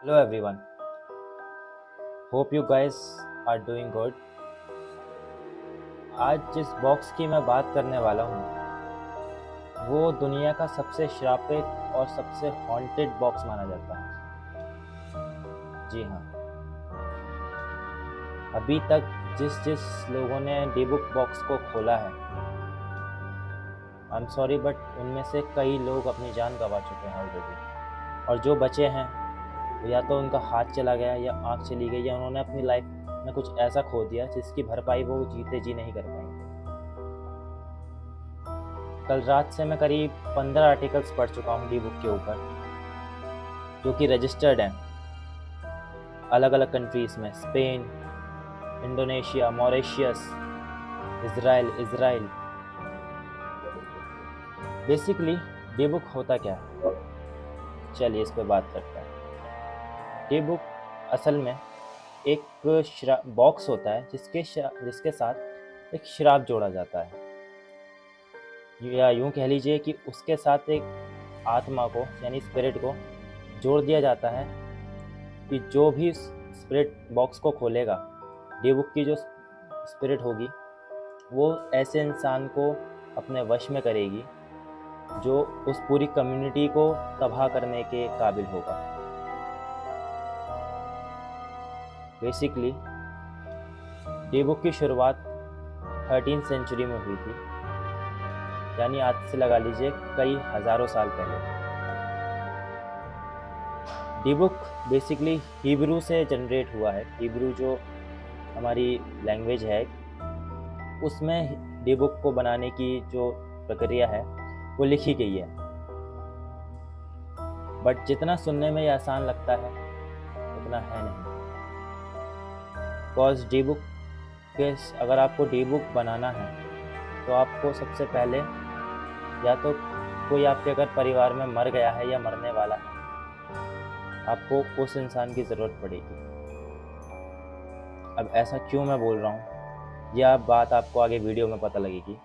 Hello everyone. Hope you guys are doing good. आज जिस box की मैं बात करने वाला हूँ वो दुनिया का सबसे श्रापित और सबसे हॉन्टेड बॉक्स माना जाता है। जी हाँ, अभी तक जिस जिस लोगों ने डी बुक बॉक्स को खोला है, आई एम सॉरी बट उनमें से कई लोग अपनी जान गंवा चुके हैं ऑलरेडी। और जो बचे हैं या तो उनका हाथ चला गया या आँख चली गई या उन्होंने अपनी लाइफ में कुछ ऐसा खो दिया जिसकी भरपाई वो जीते जी नहीं कर पाएंगे। कल रात से मैं करीब 15 आर्टिकल्स पढ़ चुका हूँ डी बुक के ऊपर, जो कि रजिस्टर्ड हैं अलग अलग कंट्रीज़ में, Spain, Indonesia, Mauritius, Israel. Basically D book होता क्या है, चलिए इस पे बात करते हैं। डी बुक असल में एक बॉक्स होता है जिसके साथ एक शराब जोड़ा जाता है, या यूँ कह लीजिए कि उसके साथ एक आत्मा को यानी स्पिरिट को जोड़ दिया जाता है कि जो भी स्पिरिट बॉक्स को खोलेगा, डी बुक की जो स्पिरिट होगी वो ऐसे इंसान को अपने वश में करेगी जो उस पूरी कम्युनिटी को तबाह करने के काबिल होगा। बेसिकली डी बुक की शुरुआत 13th सेंचुरी में हुई थी, यानी आज से लगा लीजिए कई हज़ारों साल पहले। डी बुक बेसिकली हिब्रू से जनरेट हुआ है। हिब्रू जो हमारी लैंग्वेज है, उसमें डी बुक को बनाने की जो प्रक्रिया है वो लिखी गई है। बट जितना सुनने में ये आसान लगता है उतना है नहीं। बिकॉज डी बुक के अगर आपको डी बुक बनाना है तो आपको सबसे पहले या तो कोई आपके अगर परिवार में मर गया है या मरने वाला है, आपको उस इंसान की ज़रूरत पड़ेगी। अब ऐसा क्यों मैं बोल रहा हूँ, यह बात आपको आगे वीडियो में पता लगेगी।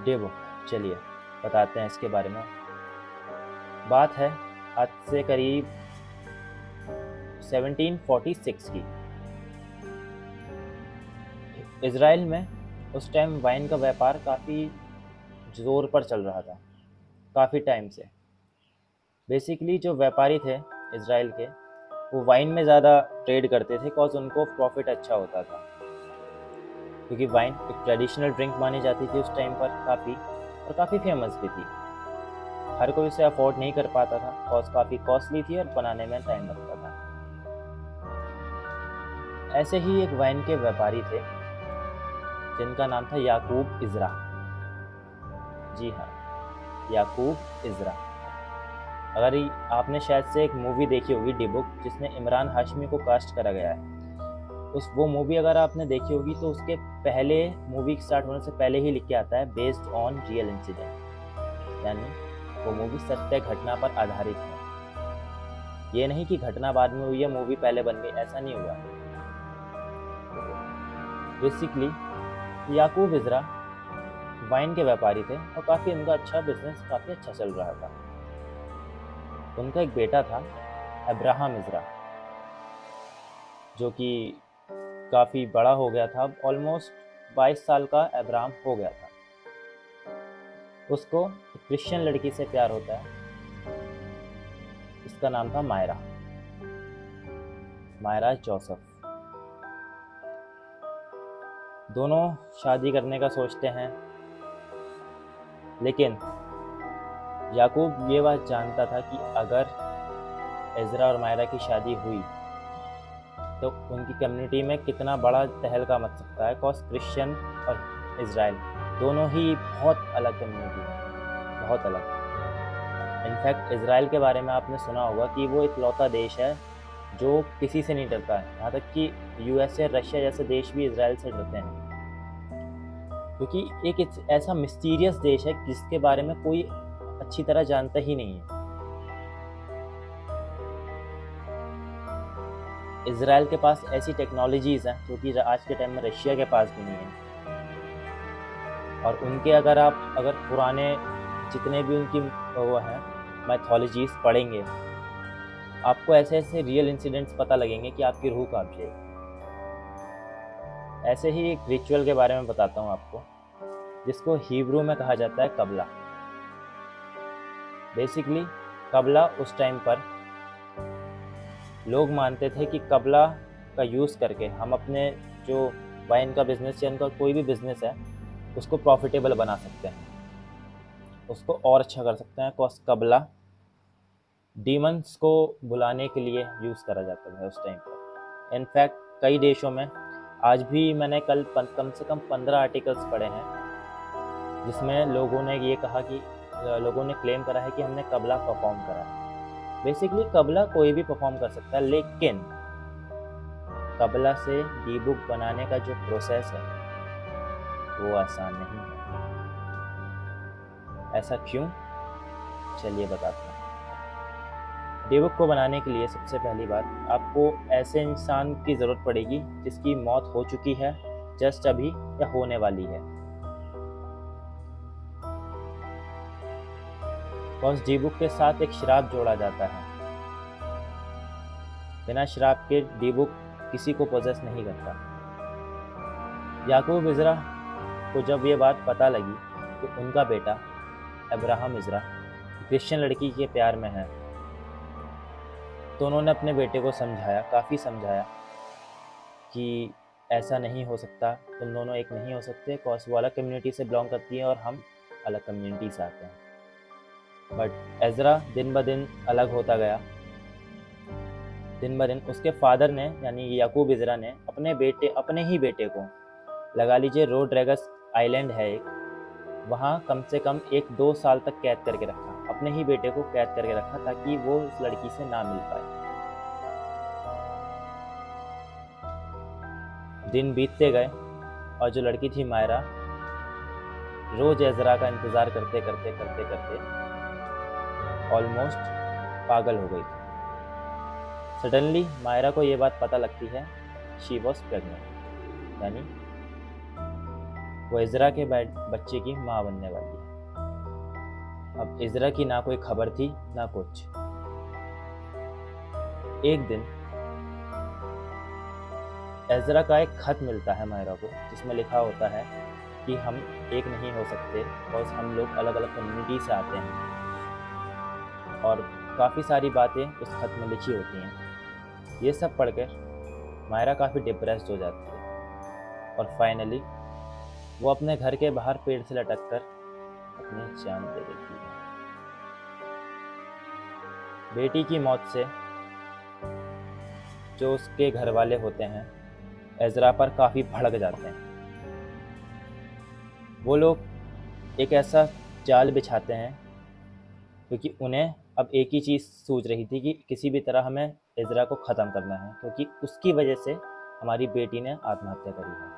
डी बुक, चलिए बताते हैं इसके बारे में। बात है आज से करीब 1746 की। इज़राइल में उस टाइम वाइन का व्यापार काफ़ी ज़ोर पर चल रहा था, काफ़ी टाइम से। बेसिकली जो व्यापारी थे इज़राइल के, वो वाइन में ज़्यादा ट्रेड करते थे बिकॉज उनको प्रॉफिट अच्छा होता था, क्योंकि वाइन एक ट्रेडिशनल ड्रिंक मानी जाती थी उस टाइम पर काफ़ी, और काफ़ी फेमस भी थी। हर कोई उसे अफोर्ड नहीं कर पाता था बिकॉज काफ़ी कॉस्टली थी और बनाने में टाइम लगता था। ऐसे ही एक वाइन के व्यापारी थे जिनका नाम था याकूब इज़रा। जी हाँ, याकूब इज़रा। अगर आपने शायद से एक मूवी देखी होगी डी बुक, जिसमें इमरान हाशमी को कास्ट करा गया है, वो मूवी अगर आपने देखी होगी तो उसके पहले मूवी स्टार्ट होने से पहले ही लिख के आता है बेस्ड ऑन रियल इंसिडेंट, यानी वो मूवी सत्य घटना पर आधारित है। ये नहीं कि घटना बाद में हुई है, मूवी पहले बन गई, ऐसा नहीं हुआ। बेसिकली याकूब इज़रा वाइन के व्यापारी थे और काफ़ी उनका अच्छा बिजनेस काफ़ी अच्छा चल रहा था। उनका एक बेटा था अब्राहम इज़रा, जो कि काफ़ी बड़ा हो गया था, ऑलमोस्ट 22 साल का अब्राहम हो गया था। उसको एक क्रिश्चियन लड़की से प्यार होता है, इसका नाम था मायरा जोसेफ। दोनों शादी करने का सोचते हैं, लेकिन याकूब ये बात जानता था कि अगर इज़रा और मायरा की शादी हुई तो उनकी कम्युनिटी में कितना बड़ा तहलका मच सकता है। बिकॉज क्रिश्चियन और इज़राइल दोनों ही बहुत अलग कम्युनिटी है, बहुत अलग। इनफैक्ट इज़राइल के बारे में आपने सुना होगा कि वो इकलौता देश है जो किसी से नहीं डरता है। यहाँ तक कि यूएसए, रशिया जैसे देश भी इज़राइल से डरते हैं, क्योंकि एक ऐसा मिस्टीरियस देश है जिसके बारे में कोई अच्छी तरह जानता ही नहीं है। इज़राइल के पास ऐसी टेक्नोलॉजीज़ हैं जो कि आज के टाइम में रशिया के पास भी नहीं है। और उनके अगर पुराने जितने भी उनकी वो हैं मैथोलॉजीज़ पढ़ेंगे आपको ऐसे ऐसे रियल इंसिडेंट्स पता लगेंगे कि आपकी रूह कांप जाएगी। ऐसे ही एक रिचुअल के बारे में बताता हूँ आपको, जिसको हिब्रू में कहा जाता है कबला। बेसिकली कबला उस टाइम पर लोग मानते थे कि कबला का यूज़ करके हम अपने जो वाइन का बिजनेस या उनका कोई भी बिजनेस है उसको प्रॉफिटेबल बना सकते हैं, उसको और अच्छा कर सकते हैं। कॉस कबला डीमंस को बुलाने के लिए यूज़ करा जाता था उस टाइम पर। इनफैक्ट कई देशों में आज भी, मैंने कल कम से कम 15 आर्टिकल्स पढ़े हैं जिसमें लोगों ने ये कहा कि लोगों ने क्लेम करा है कि हमने कबला परफॉर्म करा है। बेसिकली कबला कोई भी परफॉर्म कर सकता है, लेकिन कबला से डी बुक बनाने का जो प्रोसेस है वो आसान नहीं है। ऐसा क्यों? चलिए बताता हूँ। डी बुक को बनाने के लिए सबसे पहली बात, आपको ऐसे इंसान की ज़रूरत पड़ेगी जिसकी मौत हो चुकी है जस्ट अभी या होने वाली है। कॉस डी बुक के साथ एक श्राप जोड़ा जाता है। बिना श्राप के डी बुक किसी को पोजेस नहीं करता। याकूब इज़रा को जब ये बात पता लगी कि उनका बेटा अब्राहम इज़रा क्रिश्चियन लड़की के प्यार में है, तो उन्होंने अपने बेटे को समझाया, काफ़ी समझाया कि ऐसा नहीं हो सकता, तुम दोनों एक नहीं हो सकते, कॉस वो अलग कम्युनिटी से बिलोंग करती है और हम अलग कम्युनिटी से आते हैं। बट इज़रा दिन ब दिन अलग होता गया। दिन ब दिन उसके फादर ने, यानी याकूब इज़रा ने अपने ही बेटे को, लगा लीजिए रोड्रिगस आइलैंड है एक, वहाँ कम से कम 1-2 साल तक कैद करके रखा, अपने ही बेटे को कैद करके रखा ताकि वो उस लड़की से ना मिल पाए। दिन बीतते गए और जो लड़की थी मायरा, रोज इज़रा का इंतज़ार करते करते करते करते ऑलमोस्ट पागल हो गई थी। सडनली मायरा को ये बात पता लगती है, शी वॉज प्रेग्नेंट, यानी वो इज़रा के बच्चे की माँ बनने वाली है। अब इज़रा की ना कोई खबर थी ना कुछ। एक दिन इज़रा का एक खत मिलता है मायरा को, जिसमें लिखा होता है कि हम एक नहीं हो सकते और हम लोग अलग अलग कम्युनिटी से आते हैं, और काफ़ी सारी बातें उस खत में लिखी होती हैं। ये सब पढ़कर मायरा काफ़ी डिप्रेस्ड हो जाती है और फाइनली वो अपने घर के बाहर पेड़ से लटक कर अपनी जान दे देती है। बेटी की मौत से जो उसके घर वाले होते हैं इज़रा पर काफ़ी भड़क जाते हैं। वो लोग एक ऐसा जाल बिछाते हैं, क्योंकि उन्हें अब एक ही चीज़ सूझ रही थी कि किसी भी तरह हमें इज़रा को ख़त्म करना है, क्योंकि उसकी वजह से हमारी बेटी ने आत्महत्या करी है।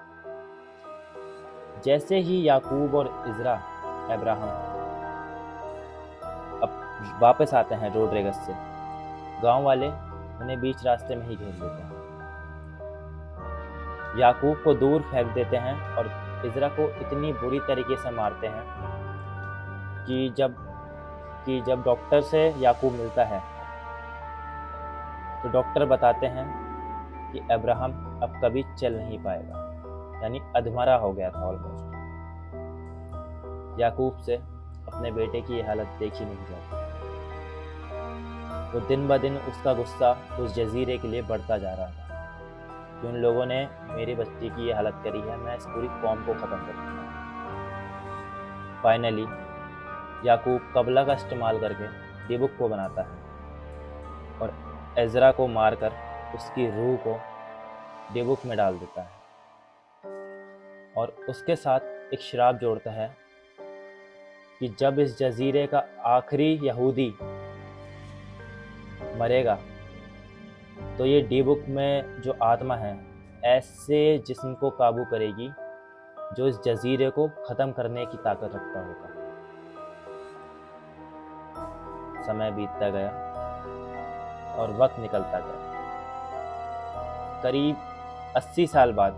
जैसे ही याकूब और इज़रा, अब्राहम अब वापस आते हैं रोड्रिगस से, गांव वाले उन्हें बीच रास्ते में ही घेर लेते हैं, याकूब को दूर फेंक देते हैं और इज़रा को इतनी बुरी तरीके से मारते हैं कि जब डॉक्टर से याकूब मिलता है तो डॉक्टर बताते हैं कि अब्राहम अब कभी चल नहीं पाएगा, यानी अधमरा हो गया था ऑलमोस्ट। याकूब से अपने बेटे की ये हालत देखी नहीं जाती। वो दिन ब दिन उसका गुस्सा उस जजीरे के लिए बढ़ता जा रहा था कि उन लोगों ने मेरे बच्चे की ये हालत करी है, मैं इस पूरी कौम को ख़त्म कर दूँगा। फाइनली याकूब कबला का इस्तेमाल करके डी बुक को बनाता है और इज़रा को मारकर उसकी रूह को डी बुक में डाल देता है, और उसके साथ एक श्राप जोड़ता है कि जब इस जजीरे का आखिरी यहूदी मरेगा तो ये डी बुक में जो आत्मा है ऐसे जिस्म को काबू करेगी जो इस जजीरे को ख़त्म करने की ताकत रखता होगा। समय बीतता गया और वक्त निकलता गया। करीब 80 साल बाद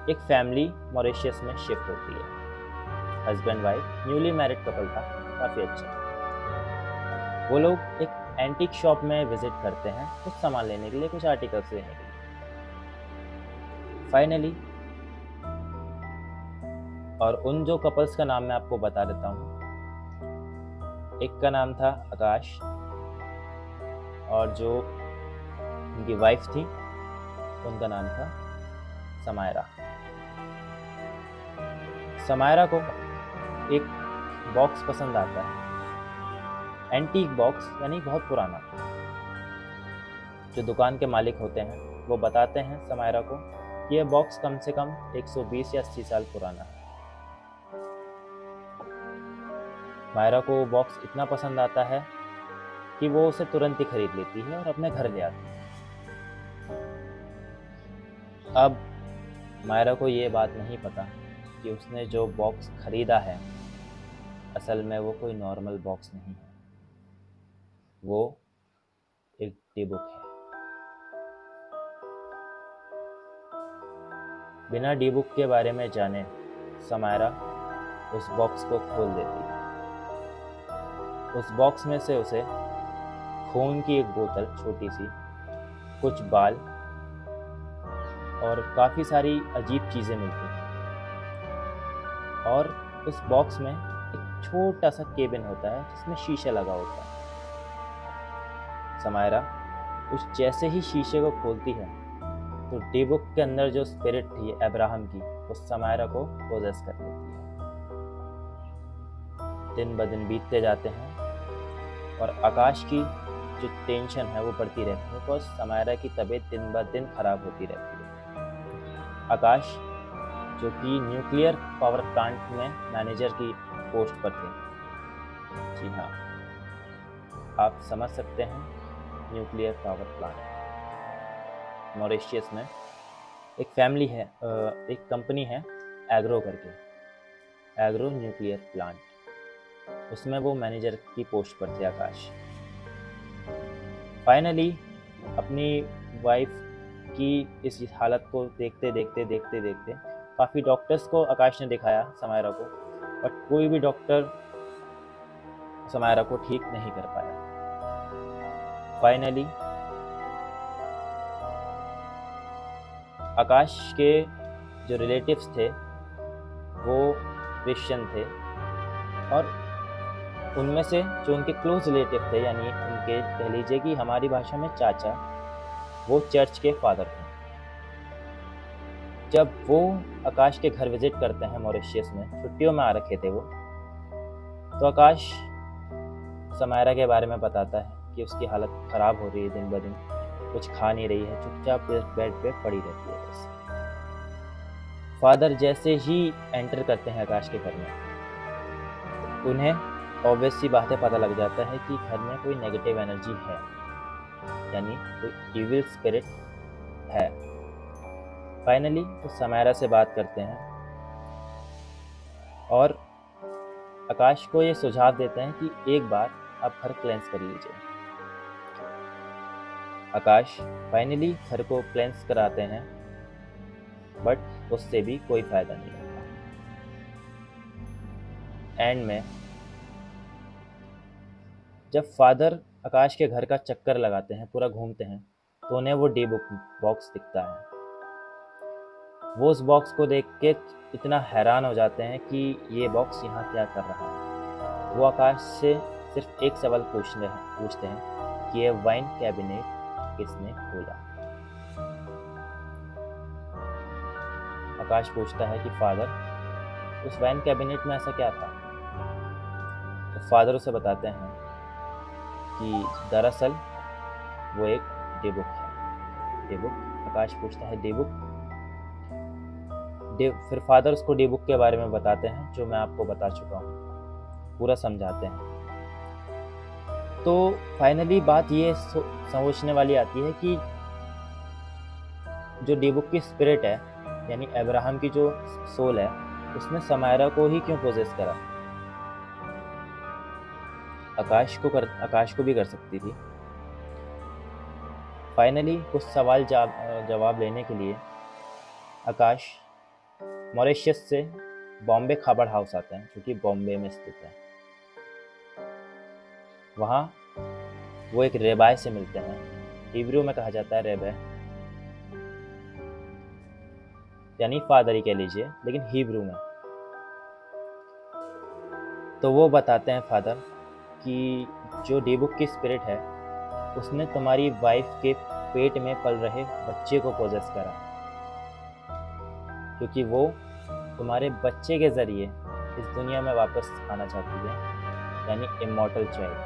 एक फैमिली मॉरिशस में शिफ्ट होती है। Husband wife newly married couple था, काफ़ी अच्छा। वो लोग एक एंटीक शॉप में विजिट करते हैं कुछ सामान लेने के लिए, कुछ आर्टिकल्स लेने के लिए। फाइनली, और उन जो कपल्स का नाम मैं आपको बता देता हूँ। एक का नाम था आकाश, और जो उनकी वाइफ थी उनका नाम था समायरा। समायरा को एक बॉक्स पसंद आता है, एंटीक बॉक्स, यानी बहुत पुराना। जो दुकान के मालिक होते हैं वो बताते हैं समायरा को कि यह बॉक्स कम से कम 120 या 80 साल पुराना है। मायरा को वो बॉक्स इतना पसंद आता है कि वो उसे तुरंत ही खरीद लेती है और अपने घर ले आती है। अब मायरा को ये बात नहीं पता कि उसने जो बॉक्स खरीदा है असल में वो कोई नॉर्मल बॉक्स नहीं है, वो एक टी बुक है। बिना डी बुक के बारे में जाने समायरा उस बॉक्स को खोल देती है। उस बॉक्स में से उसे खून की एक बोतल छोटी सी, कुछ बाल और काफ़ी सारी अजीब चीज़ें मिलती हैं। और उस बॉक्स में एक छोटा सा केबिन होता है जिसमें शीशा लगा होता है। समायरा उस जैसे ही शीशे को खोलती है तो डी बुक के अंदर जो स्पिरिट थी अब्राहम की, उस समायरा को पोजेस कर लेती है। दिन ब दिन बीतते जाते हैं और आकाश की जो टेंशन है वो बढ़ती रहती है, बिकॉज समायरा की तबीयत दिन ब दिन खराब होती रहती है। आकाश जो कि न्यूक्लियर पावर प्लांट में मैनेजर की पोस्ट पर थे। जी हाँ, आप समझ सकते हैं, न्यूक्लियर पावर प्लांट। मॉरिशस में एक फैमिली है, एक कंपनी है एग्रो करके, एग्रो न्यूक्लियर प्लांट, उसमें वो मैनेजर की पोस्ट पर थे आकाश। फाइनली अपनी वाइफ की इस हालत को देखते देखते काफ़ी डॉक्टर्स को आकाश ने दिखाया समायरा को, बट कोई भी डॉक्टर समायरा को ठीक नहीं कर पाया। फाइनली आकाश के जो रिलेटिव्स थे वो क्रिश्चियन थे, और उनमें से जो उनके क्लोज रिलेटिव थे, यानी उनके कह लीजिए कि हमारी भाषा में चाचा, वो चर्च के फादर थे। जब वो आकाश के घर विजिट करते हैं मॉरिशस में, छुट्टियों में आ रखे थे वो, तो आकाश समायरा के बारे में बताता है कि उसकी हालत ख़राब हो रही है, दिन ब दिन कुछ खा नहीं रही है, चुपचाप बेड पे पड़ी रहती है बस। फादर जैसे ही एंटर करते हैं आकाश के घर में, उन्हें ऑब्वियस सी बातें पता लग जाता है कि घर में कोई नेगेटिव एनर्जी है, यानी कोई इविल स्पिरिट है। फाइनली वो समायरा से बात करते हैं और आकाश को ये सुझाव देते हैं कि एक बार आप घर क्लेंस कर लीजिए। आकाश फाइनली घर को क्लेंस कराते हैं, बट उससे भी कोई फायदा नहीं होता। एंड में जब फादर आकाश के घर का चक्कर लगाते हैं, पूरा घूमते हैं, तो उन्हें वो डी बुक बॉक्स दिखता है। वो उस बॉक्स को देख के इतना हैरान हो जाते हैं कि ये बॉक्स यहाँ क्या कर रहा है। वो आकाश से सिर्फ एक सवाल पूछते हैं कि ये वाइन कैबिनेट किसने खोला। आकाश पूछता है कि फादर, उस वाइन कैबिनेट में ऐसा क्या था? तो फादर उसे बताते हैं कि दरअसल वो एक डे बुक है। Day book? आकाश पूछता है डे बुक? फिर फादर उसको डे बुक के बारे में बताते हैं, जो मैं आपको बता चुका हूँ, पूरा समझाते हैं। तो फाइनली बात ये सोचने वाली आती है कि जो डे बुक की स्पिरिट है, यानी अब्राहम की जो सोल है, उसने समायरा को ही क्यों पोजेस करा? आकाश को भी कर सकती थी। फाइनली कुछ सवाल जवाब लेने के लिए आकाश मॉरिशस से बॉम्बे खाबड़ हाउस आते हैं, जो कि बॉम्बे में स्थित है। वहाँ वो एक रेबाय से मिलते हैं। हिब्रू में कहा जाता है रेबे, यानी फादर ही कह लीजिए, लेकिन हिब्रू में। तो वो बताते हैं फादर कि जो डीबुक की स्पिरिट है उसने तुम्हारी वाइफ के पेट में पल रहे बच्चे को पोजेस करा, क्योंकि वो तुम्हारे बच्चे के ज़रिए इस दुनिया में वापस आना चाहती है, यानी immortal child,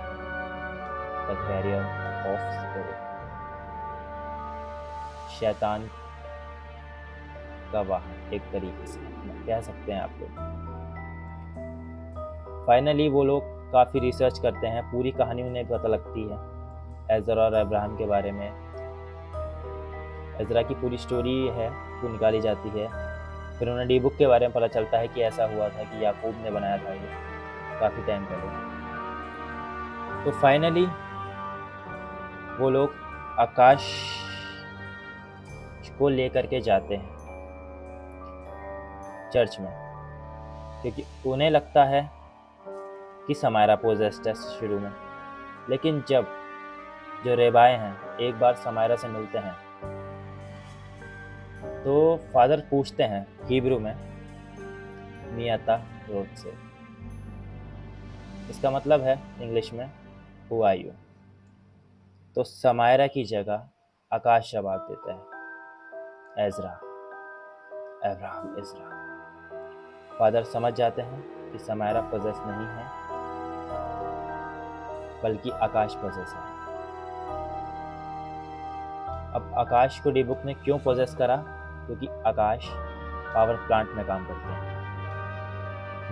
the carrier of spirit, शैतान का वाहन एक तरीके से कह सकते हैं आप लोग। फाइनली वो लोग काफ़ी रिसर्च करते हैं, पूरी कहानी उन्हें पता लगती है एज़रा और अब्राहम के बारे में। एज़रा की पूरी स्टोरी है वो निकाली जाती है। फिर उन्हें डीबुक के बारे में पता चलता है कि ऐसा हुआ था कि याकूब ने बनाया था ये काफ़ी टाइम पहले। तो फाइनली वो लोग आकाश को लेकर के जाते हैं चर्च में, क्योंकि उन्हें लगता है कि समायरा पोजेस्ड है शुरू में। लेकिन जब जो रेबाए हैं एक बार समायरा से मिलते हैं तो फादर पूछते हैं हिब्रू में, मियाता रोड से, इसका मतलब है इंग्लिश में हु आर यू। तो समायरा की जगह आकाश जवाब देता है, एज़रा, अब्राहम इज़रा। फादर समझ जाते हैं कि समायरा पोजेस नहीं है बल्कि आकाश पोजेस है। अब आकाश को डीबुक ने क्यों पोजेस करा? क्योंकि आकाश पावर प्लांट में काम करते हैं,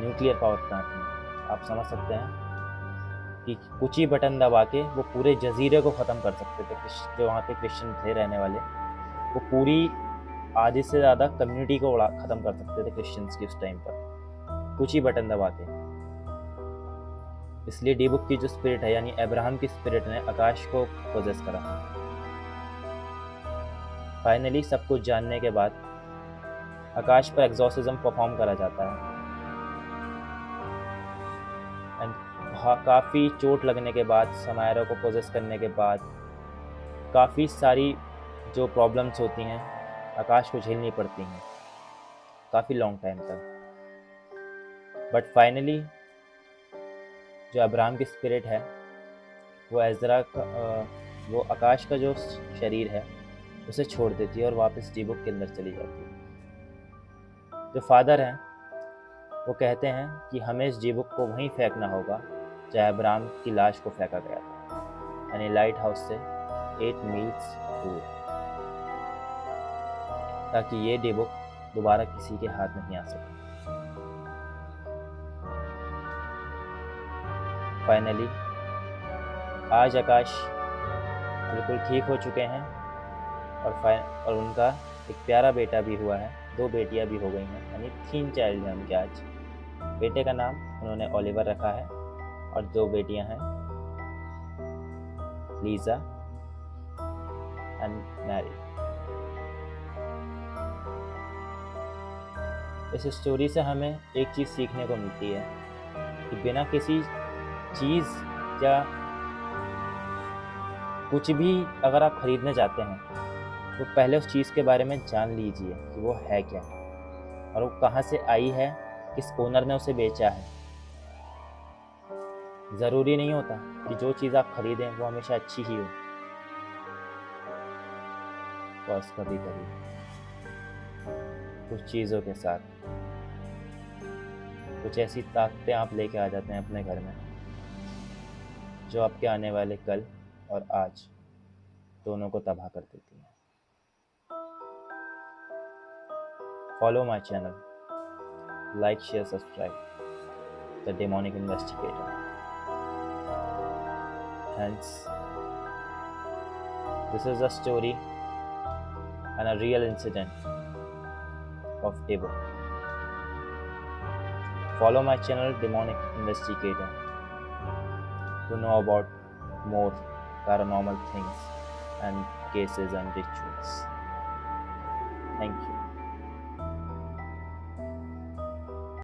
न्यूक्लियर पावर प्लांट में। आप समझ सकते हैं कि कुछ ही बटन दबा के वो पूरे जजीरे को ख़त्म कर सकते थे। जो वहाँ पे क्रिश्चियन थे रहने वाले, वो पूरी आधे से ज़्यादा कम्युनिटी को ख़त्म कर सकते थे क्रिश्चियंस की उस टाइम पर, कुछ ही बटन दबा के। इसलिए डीबुक की जो स्पिरिट है यानी अब्राहम की स्पिरिट ने आकाश को पोजेस करा। फाइनली सब कुछ जानने के बाद आकाश पर एक्सॉर्सिज्म परफॉर्म करा जाता है एंड काफ़ी चोट लगने के बाद, समायरा को पोजेस करने के बाद काफ़ी सारी जो प्रॉब्लम्स होती हैं आकाश को झेलनी पड़ती हैं काफ़ी लॉन्ग टाइम तक। बट फाइनली जो अब्राहम की स्पिरिट है वो एज़रा का वो आकाश का जो शरीर है उसे छोड़ देती है और वापस डीबुक के अंदर चली जाती है। जो फादर हैं वो कहते हैं कि हमें इस डीबुक को वहीं फेंकना होगा जहाँ अब्राहम की लाश को फेंका गया था, यानी लाइट हाउस से 8 मील्स दूर, ताकि ये डीबुक दोबारा किसी के हाथ नहीं आ सके। फाइनली आज आकाश बिल्कुल ठीक हो चुके हैं और उनका एक प्यारा बेटा भी हुआ है, 2 बेटियां भी हो गई हैं, यानी 3 चाइल्ड हैं उनके आज। बेटे का नाम उन्होंने ओलिवर रखा है और 2 बेटियां हैं, लीजा एंड मैरी। इस स्टोरी से हमें एक चीज़ सीखने को मिलती है कि बिना किसी चीज़ या कुछ भी अगर आप खरीदने जाते हैं तो पहले उस चीज़ के बारे में जान लीजिए कि वो है क्या और वो कहाँ से आई है, किस ओनर ने उसे बेचा है। ज़रूरी नहीं होता कि जो चीज़ आप खरीदें वो हमेशा अच्छी ही हो। बस कभी कभी कुछ चीज़ों के साथ कुछ ऐसी ताकतें आप लेके आ जाते हैं अपने घर में जो आपके आने वाले कल और आज दोनों को तबाह कर देती हैं। Follow my channel, like, share, subscribe the demonic investigator. Hence, this is a story and a real incident of Debo. Follow my channel Demonic Investigator to know about more paranormal things and cases and rituals. Thank you.